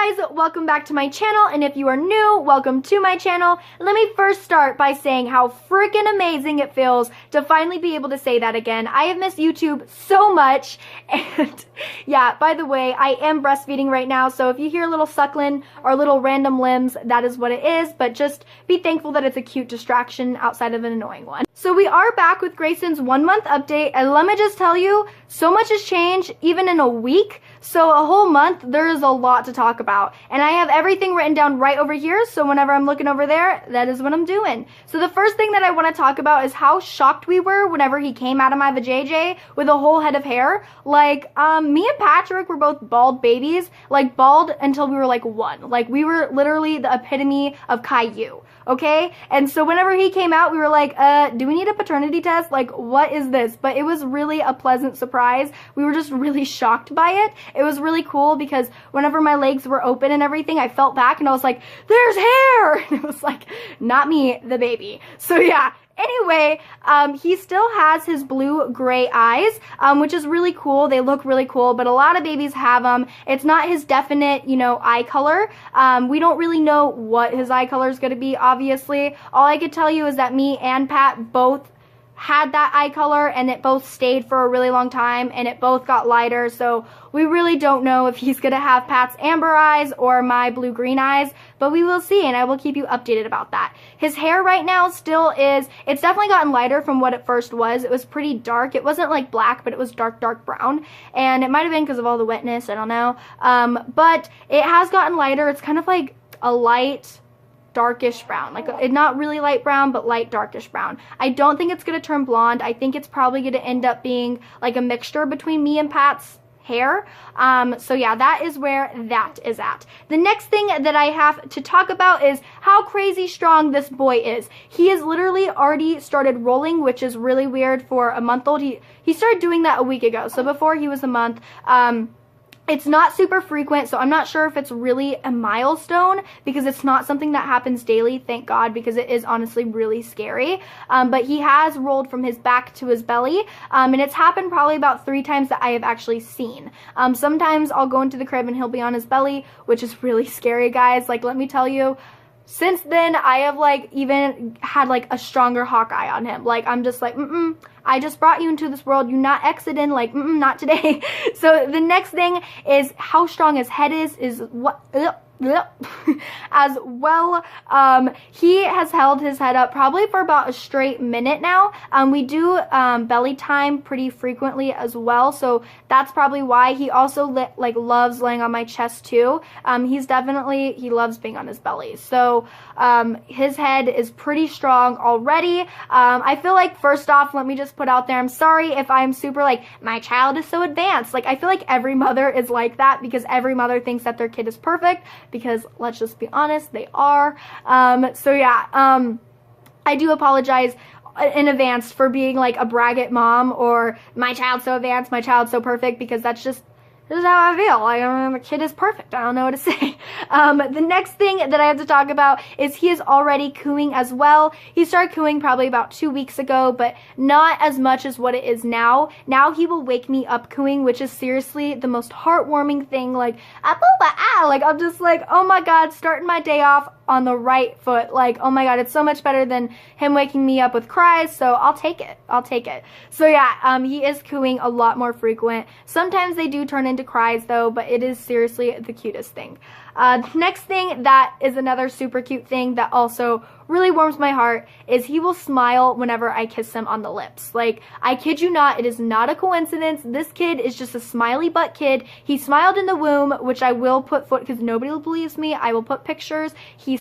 guys, welcome back to my channel, and if you are new, welcome to my channel. Let me first start by saying how freaking amazing it feels to finally be able to say that again. I have missed YouTube so much, and yeah, by the way, I am breastfeeding right now, so if you hear a little suckling or little random limbs, that is what it is, but just be thankful that it's a cute distraction outside of an annoying one. So we are back with Grayson's 1 month update, and let me just tell you, so much has changed even in a week. So a whole month, there is a lot to talk about. And I have everything written down right over here, so whenever I'm looking over there, that is what I'm doing. So the first thing that I want to talk about is how shocked we were whenever he came out of my vajayjay with a whole head of hair. Like, me and Patrick were both bald babies, like bald until we were like 1. Like, we were literally the epitome of Caillou. Okay? And so whenever he came out, we were like, do we need a paternity test? Like, what is this? But it was really a pleasant surprise. We were just really shocked by it. It was really cool because whenever my legs were open and everything, I felt back and I was like, there's hair! And it was like, not me, the baby. So yeah. Anyway, he still has his blue-gray eyes, which is really cool. They look really cool, but a lot of babies have them. It's not his definite, eye color. We don't really know what his eye color is going to be, obviously. All I could tell you is that me and Pat both had that eye color, and it both stayed for a really long time, and it both got lighter, so we really don't know if he's gonna have Pat's amber eyes or my blue-green eyes, but we will see, and I will keep you updated about that. His hair right now still is, it's definitely gotten lighter from what it first was. It was pretty dark. It wasn't like black, but it was dark brown, and it might have been because of all the wetness, I don't know, but it has gotten lighter. It's kind of like a light darkish brown, like not really light brown, but light darkish brown. I don't think it's gonna turn blonde. I think it's probably gonna end up being like a mixture between me and Pat's hair. So yeah, that is where that is at. The next thing that I have to talk about is how crazy strong this boy is. He has literally already started rolling, which is really weird for a month-old. He started doing that a week ago, so before he was a month. It's not super frequent, so I'm not sure if it's really a milestone because it's not something that happens daily, thank God, because it is honestly really scary. But he has rolled from his back to his belly, and it's happened probably about 3 times that I have actually seen. Sometimes I'll go into the crib and he'll be on his belly, which is really scary, guys. Like, let me tell you, since then, I have, like, even had, like, a stronger Hawkeye on him. Like, I'm just like, I just brought you into this world. You not exiting, like, not today. So the next thing is how strong his head is what... as well. He has held his head up probably for about a straight minute now. We do belly time pretty frequently as well, so that's probably why. He also loves laying on my chest too. He loves being on his belly, so his head is pretty strong already. I feel like, first off, let me just put out there, I'm sorry if I'm super like, my child is so advanced. Like, I feel like every mother is like that because every mother thinks that their kid is perfect, because let's just be honest, they are. So yeah, I do apologize in advance for being like a braggart mom or my child's so advanced, my child's so perfect, because this is how I feel. Like, the kid is perfect. I don't know what to say. The next thing that I have to talk about is he is already cooing as well. He started cooing probably about 2 weeks ago, but not as much as what it is now. Now he will wake me up cooing, which is seriously the most heartwarming thing. Like, like, I'm just like, oh my God, starting my day off on the right foot. Like, oh my God, it's so much better than him waking me up with cries, so I'll take it. I'll take it. So yeah, he is cooing a lot more frequent. Sometimes they do turn into cries though, but it is seriously the cutest thing. Next thing that is another super cute thing that also really warms my heart is he will smile whenever I kiss him on the lips. Like, I kid you not, it is not a coincidence. This kid is just a smiley butt kid. He smiled in the womb, which I will put because nobody believes me. I will put pictures. He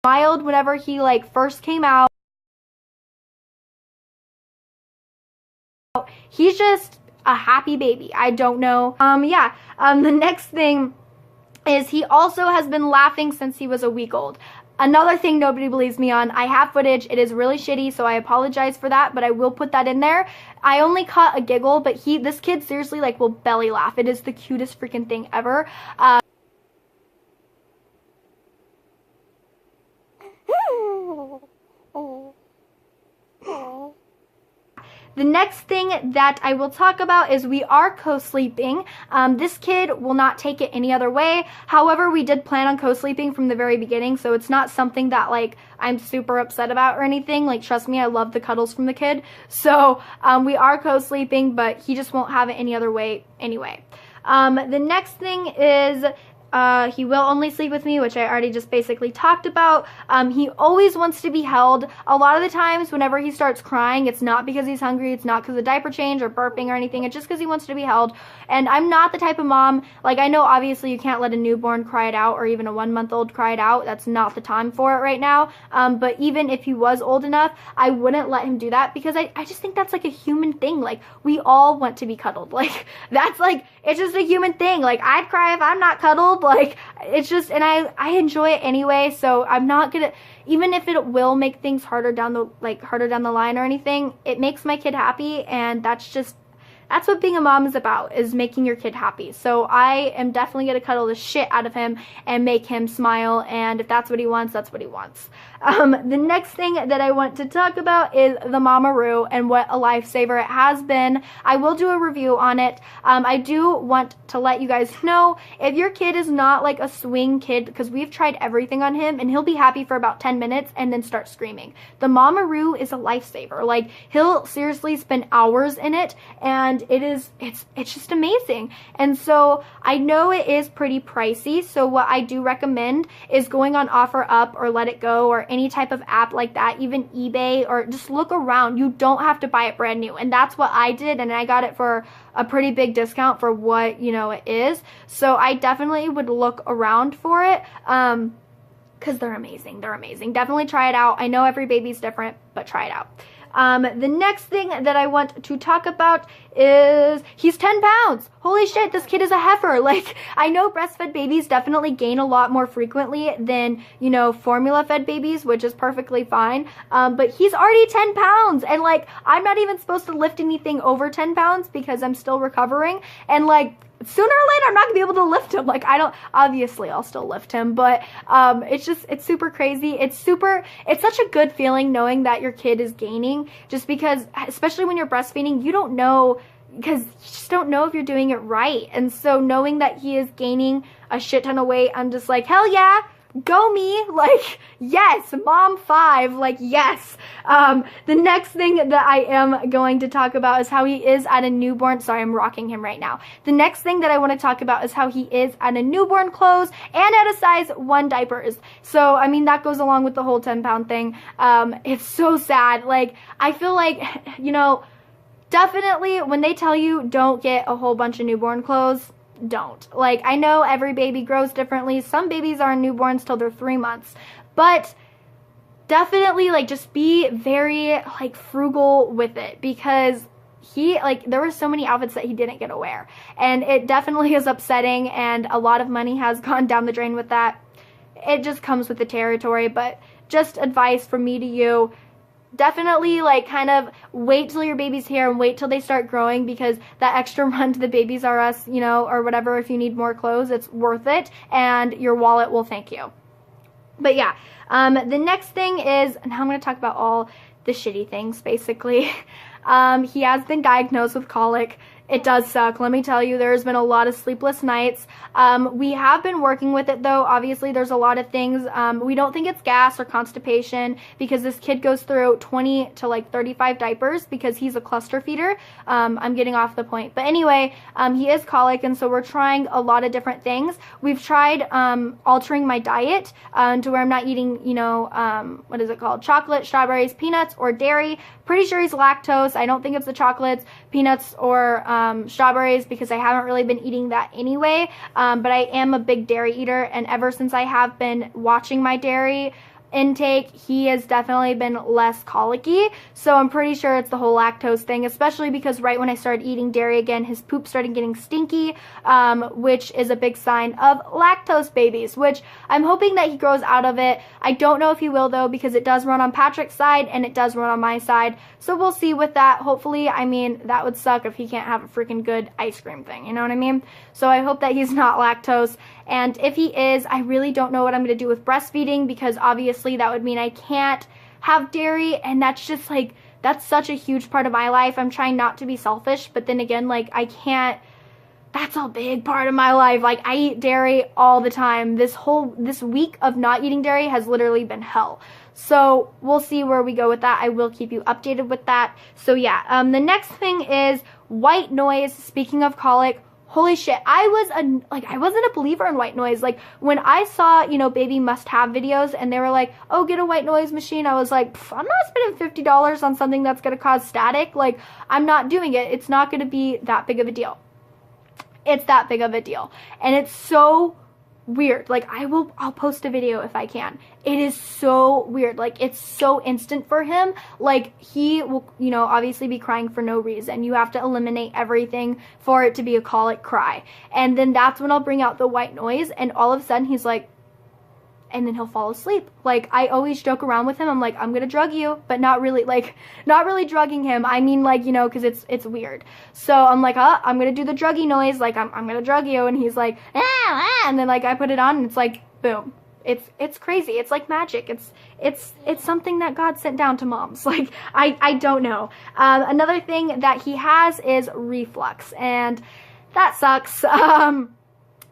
smiled whenever he first came out. He's just a happy baby. I don't know. The next thing is he also has been laughing since he was a week old. Another thing nobody believes me on, I have footage. It is really shitty, so I apologize for that, but I will put that in there. I only caught a giggle, but this kid seriously will belly laugh. It is the cutest freaking thing ever. The next thing that I will talk about is we are co-sleeping. This kid will not take it any other way. However, we did plan on co-sleeping from the very beginning, so it's not something that like I'm super upset about or anything. Like, trust me, I love the cuddles from the kid. So we are co-sleeping, but he just won't have it any other way anyway. The next thing is he will only sleep with me, which I already just basically talked about. He always wants to be held. A lot of the times whenever he starts crying, it's not because he's hungry, it's not because of diaper change or burping or anything, it's just because he wants to be held. And I'm not the type of mom, like, I know obviously you can't let a newborn cry it out or even a 1-month-old cry it out. That's not the time for it right now. But even if he was old enough, I wouldn't let him do that because I just think that's like a human thing. Like, we all want to be cuddled. Like, that's like, it's just a human thing. Like, I'd cry if I'm not cuddled. Like, it's just, and I enjoy it anyway, so I'm not gonna, even if it will make things harder down the line or anything, it makes my kid happy, and that's what being a mom is about, is making your kid happy. So I am definitely going to cuddle the shit out of him and make him smile, and if that's what he wants, that's what he wants. The next thing that I want to talk about is the Mama-Roo and what a lifesaver it has been. I will do a review on it. I do want to let you guys know, if your kid is not like a swing kid, because we've tried everything on him, and he'll be happy for about 10 minutes and then start screaming. The Mama-Roo is a lifesaver. Like, he'll seriously spend hours in it, and it's just amazing. And so I know it is pretty pricey, so what I do recommend is going on OfferUp or Let It Go or any type of app like that, even eBay, or just look around. You don't have to buy it brand new, and that's what I did, and I got it for a pretty big discount for what, you know, it is. So I definitely would look around for it, because they're amazing. They're amazing. Definitely try it out. I know every baby's different, but try it out. The next thing that I want to talk about is he's 10 pounds. Holy shit, this kid is a heifer. Like, I know breastfed babies definitely gain a lot more frequently than, you know, formula-fed babies, which is perfectly fine. But he's already 10 pounds. And, like, I'm not even supposed to lift anything over 10 pounds because I'm still recovering. And, like, sooner or later, I'm not gonna be able to lift him. Like, obviously I'll still lift him, but it's super crazy. It's such a good feeling knowing that your kid is gaining, just because, especially when you're breastfeeding, you don't know, because you just don't know if you're doing it right. And so knowing that he is gaining a shit ton of weight, I'm just like, hell yeah, go me. Like, yes, mom 5, like, yes. The next thing that I am going to talk about is how he is at a newborn. Sorry, I'm rocking him right now. The next thing that I want to talk about is how he is at a newborn clothes and at a size 1 diapers. So, I mean, that goes along with the whole 10-pound thing. It's so sad. Like, I feel like, you know, definitely when they tell you don't get a whole bunch of newborn clothes, don't. Like, I know every baby grows differently. Some babies are newborns till they're 3 months, but definitely, like, just be very, like, frugal with it, because there were so many outfits that he didn't get to wear, and it definitely is upsetting, and a lot of money has gone down the drain with that. It just comes with the territory, but just advice from me to you, definitely, like, kind of wait till your baby's here and wait till they start growing, because that extra run to the Babies R Us, you know, or whatever, if you need more clothes, it's worth it, and your wallet will thank you. But yeah, the next thing is, now I'm going to talk about all the shitty things, basically. He has been diagnosed with colic. It does suck. Let me tell you, there's been a lot of sleepless nights. We have been working with it, though. Obviously, there's a lot of things. We don't think it's gas or constipation, because this kid goes through 20 to like 35 diapers because he's a cluster feeder. I'm getting off the point. But anyway, he is colic, and so we're trying a lot of different things. We've tried altering my diet to where I'm not eating, you know, what is it called? Chocolate, strawberries, peanuts, or dairy. Pretty sure he's lactose. I don't think it's the chocolates, peanuts, or strawberries, because I haven't really been eating that anyway. But I am a big dairy eater, and ever since I have been watching my dairy intake, he has definitely been less colicky. So I'm pretty sure it's the whole lactose thing, especially because right when I started eating dairy again, his poop started getting stinky, which is a big sign of lactose babies, which I'm hoping that he grows out of it. I don't know if he will, though, because it does run on Patrick's side and it does run on my side. So we'll see with that. Hopefully, I mean, that would suck if he can't have a freaking good ice cream thing, you know what I mean? So I hope that he's not lactose. And if he is, I really don't know what I'm going to do with breastfeeding, because obviously that would mean I can't have dairy, and that's just like, that's such a huge part of my life. I'm trying not to be selfish, but then again, like, I can't, that's a big part of my life. Like, I eat dairy all the time. This week of not eating dairy has literally been hell. So we'll see where we go with that. I will keep you updated with that. So yeah, the next thing is white noise. Speaking of colic, holy shit, I wasn't a believer in white noise. Like, when I saw, you know, baby must have videos and they were like, oh, get a white noise machine, I was like, I'm not spending $50 on something that's going to cause static. Like, I'm not doing it. It's not going to be that big of a deal. It's that big of a deal. And it's so weird. Like, I'll post a video if I can. It is so weird. Like, it's so instant for him. Like, he will, you know, obviously be crying for no reason. You have to eliminate everything for it to be a colic cry. And then that's when I'll bring out the white noise, and all of a sudden he's like, and then he'll fall asleep. Like, I always joke around with him. I'm like, I'm gonna drug you, but not really, like, not really drugging him. I mean, like, you know, because it's weird. So I'm like, I'm gonna do the druggy noise. Like, I'm gonna drug you. And he's like, and then, like, I put it on, and it's like, boom. It's crazy. It's like magic. It's something that God sent down to moms. Like, I don't know. Another thing that he has is reflux, and that sucks.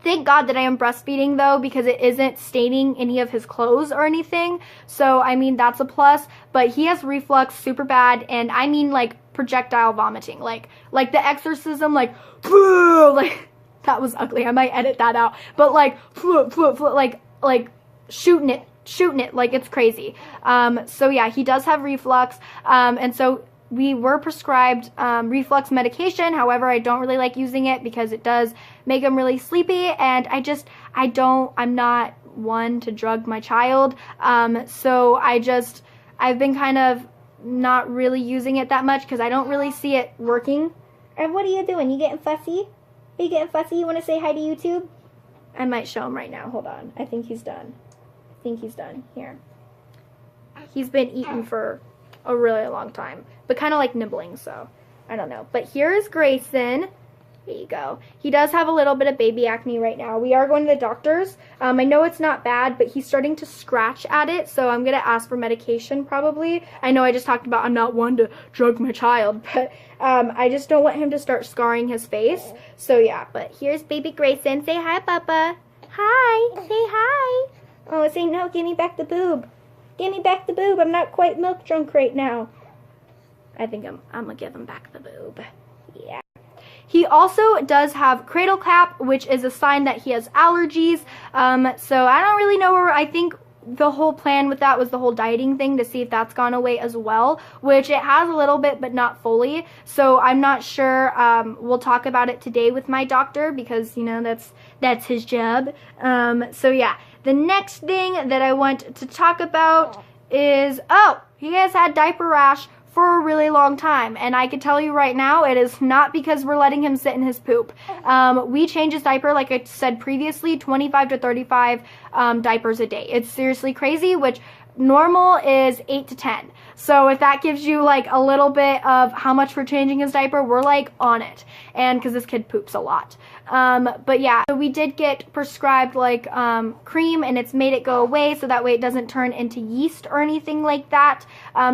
Thank God that I am breastfeeding, though, because it isn't staining any of his clothes or anything. So, I mean, that's a plus. But he has reflux super bad, and I mean, like, projectile vomiting. Like the exorcism, like, that was ugly. I might edit that out. But, like, like shooting it, like, it's crazy. So, yeah, he does have reflux, and so we were prescribed reflux medication. However, I don't really like using it because it does make him really sleepy, and I'm not one to drug my child. So I've been kind of not really using it that much because I don't really see it working. And what are you doing? You getting fussy? Are you getting fussy? You want to say hi to YouTube? I might show him right now. Hold on. I think he's done. Here. He's been eating for a really long time, but kind of like nibbling, so I don't know. But here's Grayson. There you go. He does have a little bit of baby acne right now. We are going to the doctors. I know it's not bad, but he's starting to scratch at it, so I'm gonna ask for medication probably. I know I just talked about I'm not one to drug my child, but I just don't want him to start scarring his face. So yeah, but here's baby Grayson. Say hi, Papa. Hi. Say hi. Oh, say no. Give me back the boob. Give me back the boob. I'm not quite milk drunk right now. I think I'm gonna give him back the boob. Yeah. He also does have cradle cap, which is a sign that he has allergies. So I don't really know where, I think the whole plan with that was the whole dieting thing to see if that's gone away as well, which it has a little bit, but not fully. So I'm not sure. We'll talk about it today with my doctor because, you know, that's his job. So yeah. The next thing that I want to talk about is, he has had diaper rash for a really long time, and I can tell you right now, it is not because we're letting him sit in his poop. We change his diaper, like I said previously, 25 to 35 diapers a day. It's seriously crazy, which normal is 8 to 10. So if that gives you like a little bit of how much we're changing his diaper, we're like on it. And because this kid poops a lot. But yeah, so we did get prescribed like cream, and it's made it go away so that way it doesn't turn into yeast or anything like that.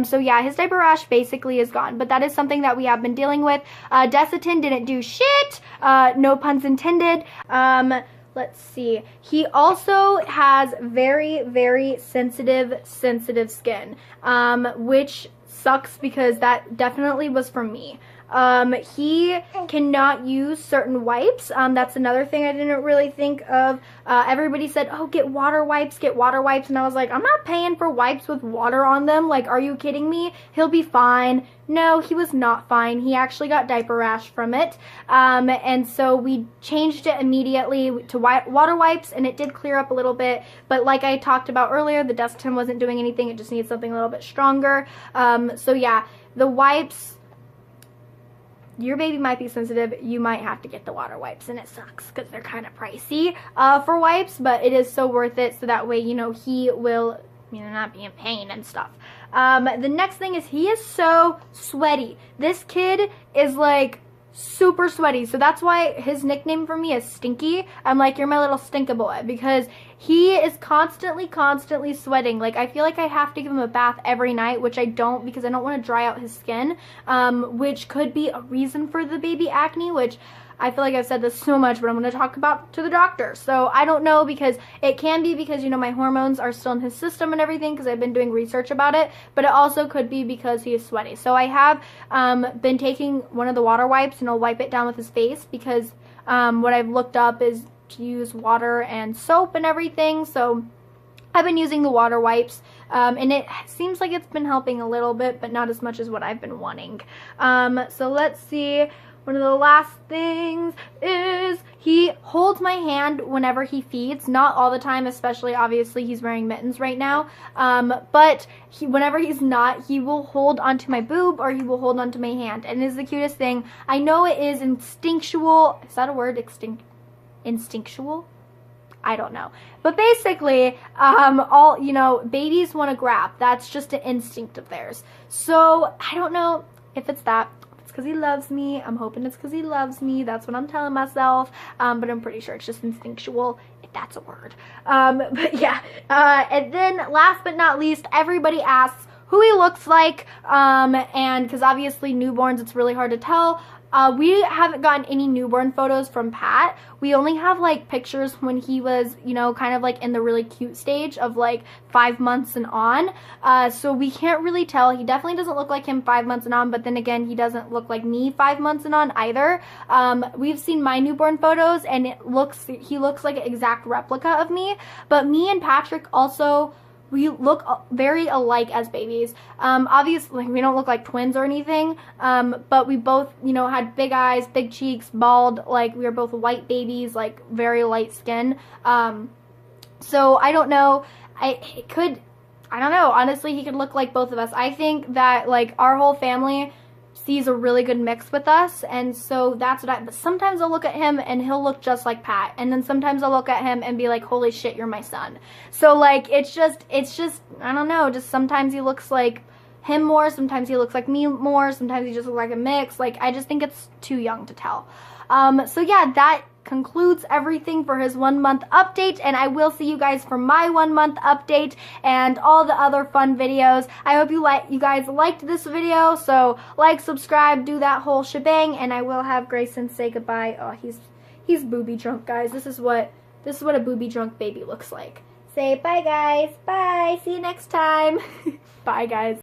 So yeah, his diaper rash basically is gone, but that is something that we have been dealing with. Desitin didn't do shit, no puns intended. Let's see. He also has very, very sensitive skin, which sucks because that definitely was from me. He cannot use certain wipes. That's another thing I didn't really think of. Everybody said, oh, get water wipes. And I was like, I'm not paying for wipes with water on them. Like, are you kidding me? He'll be fine. No, he was not fine. He actually got diaper rash from it. And so we changed it immediately to water wipes, and it did clear up a little bit. But like I talked about earlier, the Desitin wasn't doing anything. It just needs something a little bit stronger. So yeah, the wipes, your baby might be sensitive. You might have to get the water wipes, and it sucks because they're kind of pricey for wipes, but it is so worth it, so that way, you know, he will, you know, not be in pain and stuff. The next thing is he is so sweaty. This kid is like super sweaty, so that's why his nickname for me is Stinky. I'm like, you're my little stinky boy, because he is constantly sweating. Like, I feel like I have to give him a bath every night, which I don't because I don't want to dry out his skin, which could be a reason for the baby acne, which I feel like I've said this so much, but I'm going to talk about to the doctor. So I don't know, because it can be because, you know, my hormones are still in his system and everything, because I've been doing research about it, but it also could be because he is sweaty. So I have been taking one of the water wipes and I'll wipe it down with his face, because what I've looked up is to use water and soap and everything. So I've been using the water wipes, and it seems like it's been helping a little bit, but not as much as what I've been wanting. So let's see. One of the last things is he holds my hand whenever he feeds. Not all the time, especially obviously he's wearing mittens right now. But whenever he's not, he will hold onto my boob or he will hold onto my hand. And it is the cutest thing. I know it is instinctual. Is that a word? Instinctual? I don't know. But basically, all, you know, babies want to grab. That's just an instinct of theirs. So I don't know if it's that. Because he loves me. I'm hoping it's because he loves me. That's what I'm telling myself. But I'm pretty sure it's just instinctual, if that's a word. But yeah. And then last but not least, everybody asks who he looks like. And because obviously newborns, it's really hard to tell. We haven't gotten any newborn photos from Pat. We only have like pictures when he was, you know, kind of like in the really cute stage of like 5 months and on. So we can't really tell. He definitely doesn't look like him 5 months and on, but then again, he doesn't look like me 5 months and on either. We've seen my newborn photos and he looks like an exact replica of me, but me and Patrick also, we look very alike as babies. Obviously, we don't look like twins or anything, but we both, you know, had big eyes, big cheeks, bald, like we were both white babies, like very light skin. So I don't know. I don't know. Honestly, he could look like both of us. I think that like our whole family sees a really good mix with us, and so that's what but sometimes I'll look at him and he'll look just like Pat, and then sometimes I'll look at him and be like, holy shit, you're my son. So like it's just I don't know, just sometimes he looks like him more, sometimes he looks like me more, sometimes he just looks like a mix. Like, I just think it's too young to tell. So yeah, that concludes everything for his 1 month update, and I will see you guys for my 1 month update and all the other fun videos. I hope you guys liked this video, so like, subscribe, do that whole shebang, and I will have Grayson say goodbye. Oh, he's booby drunk, guys. This is what a booby drunk baby looks like. Say bye, guys. Bye. See you next time. Bye, guys.